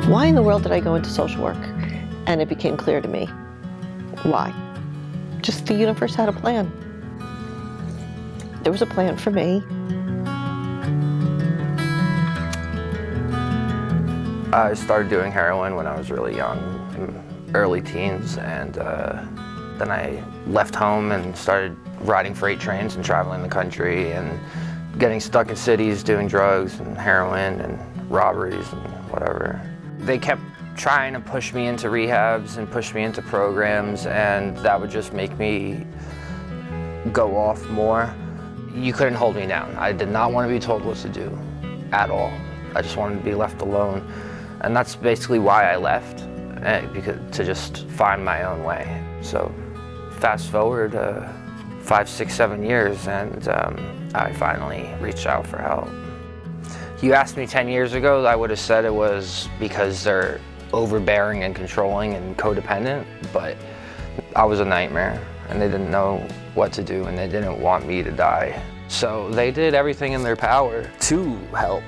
Why in the world did I go into social work? And it became clear to me. Why? Just the universe had a plan. There was a plan for me. I started doing heroin when I was really young, in early teens, and then I left home and started riding freight trains and traveling the country and getting stuck in cities doing drugs and heroin and robberies and whatever. They kept trying to push me into rehabs and push me into programs, and that would just make me go off more. You couldn't hold me down. I did not want to be told what to do at all. I just wanted to be left alone. And that's basically why I left, to just find my own way. So fast forward 5, 6, 7 years, and I finally reached out for help. You asked me 10 years ago, I would have said it was because they're overbearing and controlling and codependent, but I was a nightmare, and they didn't know what to do, and they didn't want me to die. So they did everything in their power to help.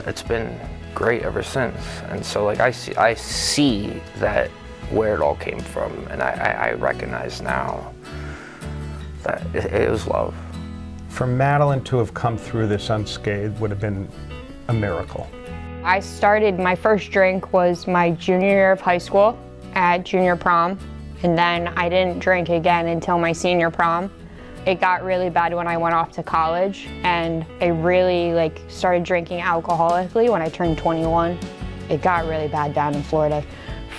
It's been great ever since, and so like I see that where it all came from, and I recognize now that it was love. For Madeline to have come through this unscathed would have been a miracle. I started, my first drink was my junior year of high school at junior prom, and then I didn't drink again until my senior prom. It got really bad when I went off to college, and I really started drinking alcoholically when I turned 21. It got really bad down in Florida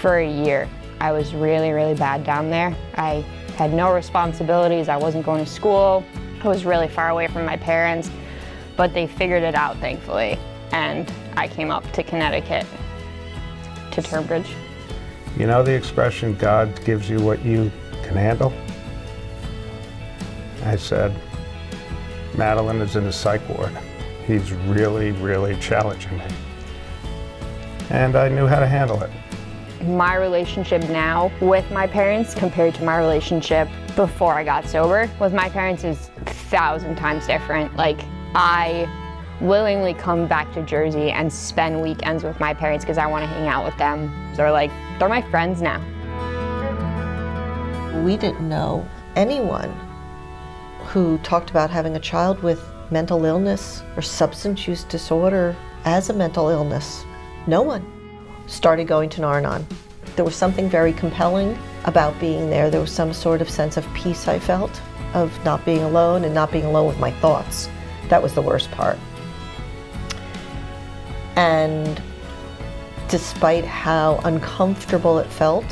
for a year. I was really, really bad down there. I had no responsibilities. I wasn't going to school. I was really far away from my parents, but they figured it out, thankfully. And I came up to Connecticut, to Turnbridge. You know the expression, God gives you what you can handle? I said, Madeline is in a psych ward. He's really, really challenging me. And I knew how to handle it. My relationship now with my parents compared to my relationship before I got sober with my parents is 1,000 times different. I willingly come back to Jersey and spend weekends with my parents because I want to hang out with them. They're my friends now. We didn't know anyone who talked about having a child with mental illness or substance use disorder as a mental illness. No one started going to Nar-Anon. There was something very compelling about being there. There was some sort of sense of peace I felt, of not being alone and not being alone with my thoughts. That was the worst part. And despite how uncomfortable it felt,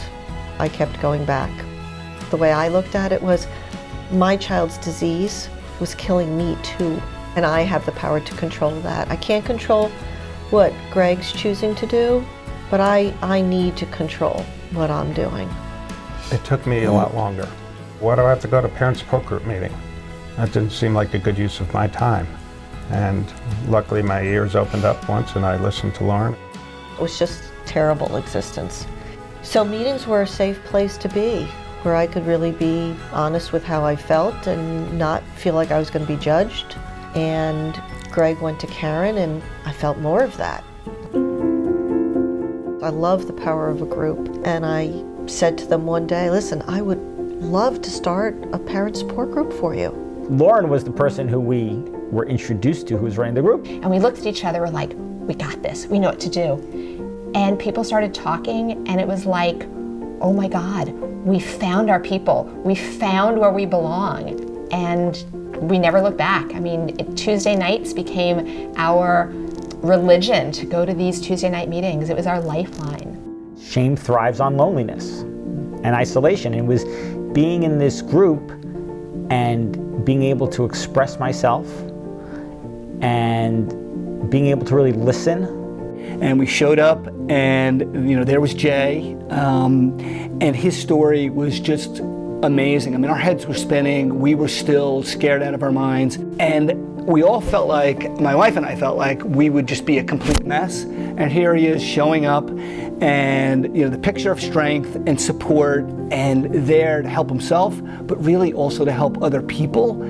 I kept going back. The way I looked at it was, my child's disease was killing me too, and I have the power to control that. I can't control what Greg's choosing to do, but I need to control what I'm doing. It took me a lot longer. Why do I have to go to parent support group meeting? That didn't seem like a good use of my time. And luckily my ears opened up once and I listened to Lauren. It was just terrible existence. So meetings were a safe place to be, where I could really be honest with how I felt and not feel like I was going to be judged. And Greg went to Caron, and I felt more of that. I love the power of a group, and I said to them one day, listen, I would love to start a parent support group for you. Lauren was the person who we were introduced to who was running the group. And we looked at each other, we're like, we got this, we know what to do. And people started talking, and it was like, oh my God, we found our people. We found where we belong, and we never looked back. I mean, Tuesday nights became our religion to go to these Tuesday night meetings. It was our lifeline. Shame thrives on loneliness and isolation. It was being in this group and being able to express myself and being able to really listen. And we showed up, and there was Jay, and his story was just amazing. I mean, our heads were spinning, we were still scared out of our minds, and we all felt like, my wife and I felt like we would just be a complete mess. And here he is showing up, and the picture of strength and support, and there to help himself, but really also to help other people.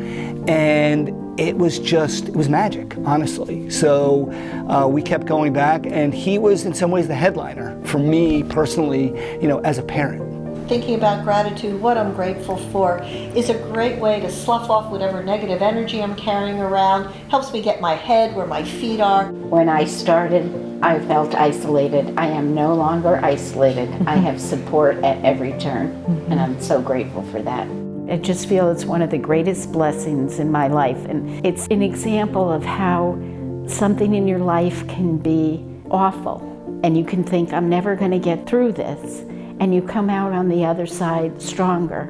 And it was magic, honestly. So we kept going back, and he was in some ways the headliner for me personally, as a parent. Thinking about gratitude, what I'm grateful for, is a great way to slough off whatever negative energy I'm carrying around, helps me get my head where my feet are. When I started, I felt isolated. I am no longer isolated. I have support at every turn, and I'm so grateful for that. I just feel it's one of the greatest blessings in my life, and it's an example of how something in your life can be awful, and you can think, I'm never going to get through this, and you come out on the other side stronger.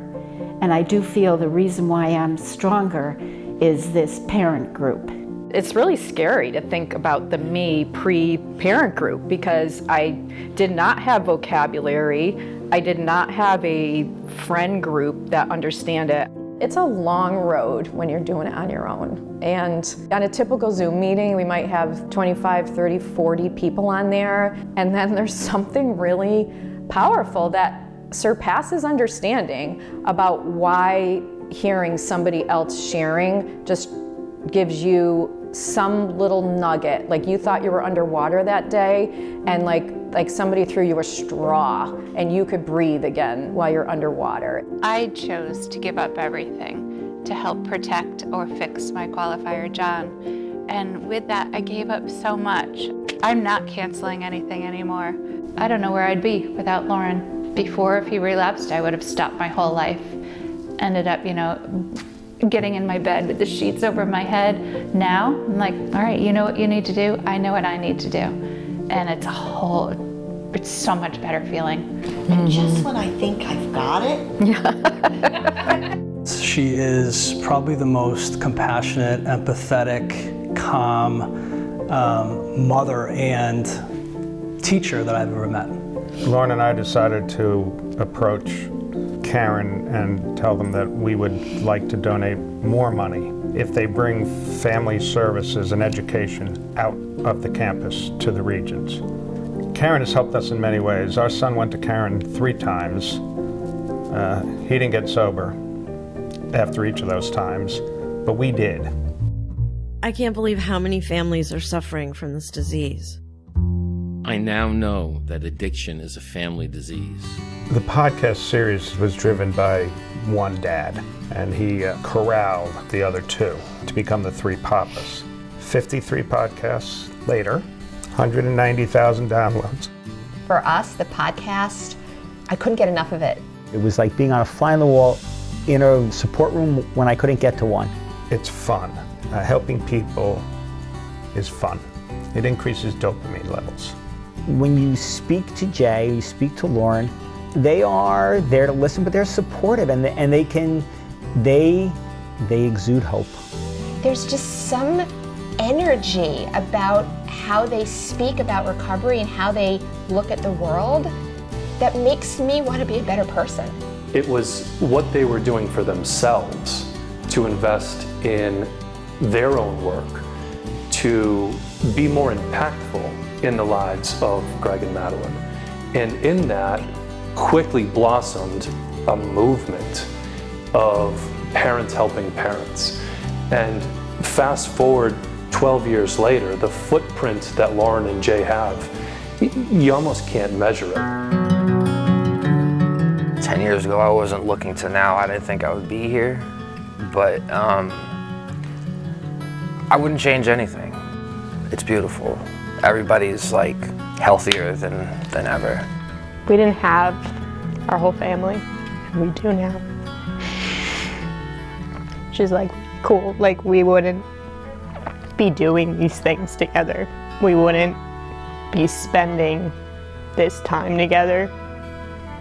And I do feel the reason why I'm stronger is this parent group. It's really scary to think about the me pre-parent group, because I did not have vocabulary. I did not have a friend group that understand it. It's a long road when you're doing it on your own. And on a typical Zoom meeting, we might have 25, 30, 40 people on there. And then there's something really powerful that surpasses understanding about why hearing somebody else sharing just gives you some little nugget. Like you thought you were underwater that day, and like somebody threw you a straw and you could breathe again while you're underwater. I chose to give up everything to help protect or fix my qualifier John. And with that, I gave up so much. I'm not canceling anything anymore. I don't know where I'd be without Lauren. Before, if he relapsed, I would have stopped my whole life. Ended up, getting in my bed with the sheets over my head. Now, I'm like, all right, you know what you need to do? I know what I need to do. And it's so much better feeling. And just when I think I've got it. She is probably the most compassionate, empathetic, calm mother and teacher that I've ever met. Lauren and I decided to approach Caron and tell them that we would like to donate more money if they bring family services and education out of the campus to the regions. Caron has helped us in many ways. Our son went to Caron 3 times. He didn't get sober after each of those times, but we did. I can't believe how many families are suffering from this disease. I now know that addiction is a family disease. The podcast series was driven by one dad, and he corralled the other 2 to become the 3 papas. 53 podcasts later, 190,000 downloads. For us, the podcast, I couldn't get enough of it. It was like being on a fly on the wall in a support room when I couldn't get to one. It's fun. Helping people is fun. It increases dopamine levels. When you speak to Jay, you speak to Lauren, they are there to listen, but they're supportive, and they exude hope. There's just some energy about how they speak about recovery and how they look at the world that makes me want to be a better person. It was what they were doing for themselves to invest in their own work, to be more impactful in the lives of Greg and Madeline. And in that quickly blossomed a movement of parents helping parents. And fast forward 12 years later, the footprint that Lauren and Jay have, you almost can't measure it. 10 years ago, I wasn't looking to now. I didn't think I would be here, but I wouldn't change anything. It's beautiful. Everybody's like healthier than ever. We didn't have our whole family, and we do now. She's like, cool, like we wouldn't be doing these things together. We wouldn't be spending this time together.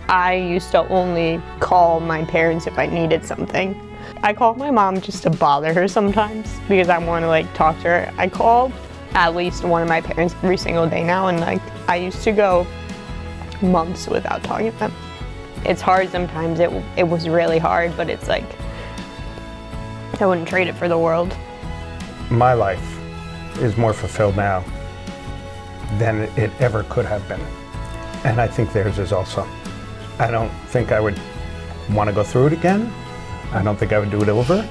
I used to only call my parents if I needed something. I call my mom just to bother her sometimes because I want to like talk to her. I call at least one of my parents every single day now, and like I used to go months without talking to them. It's hard sometimes, it was really hard, but it's like, I wouldn't trade it for the world. My life is more fulfilled now than it ever could have been. And I think theirs is also. I don't think I would want to go through it again. I don't think I would do it over,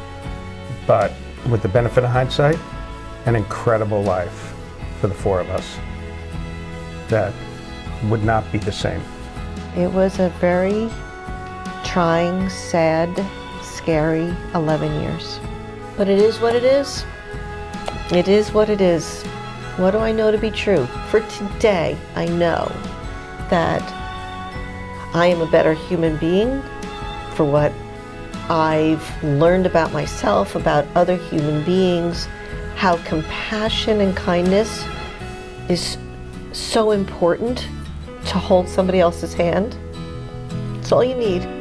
but with the benefit of hindsight, an incredible life for the four of us that would not be the same. It was a very trying, sad, scary 11 years. But it is what it is. It is what it is. What do I know to be true? For today, I know that I am a better human being for what I've learned about myself, about other human beings, how compassion and kindness is so important to hold somebody else's hand. It's all you need.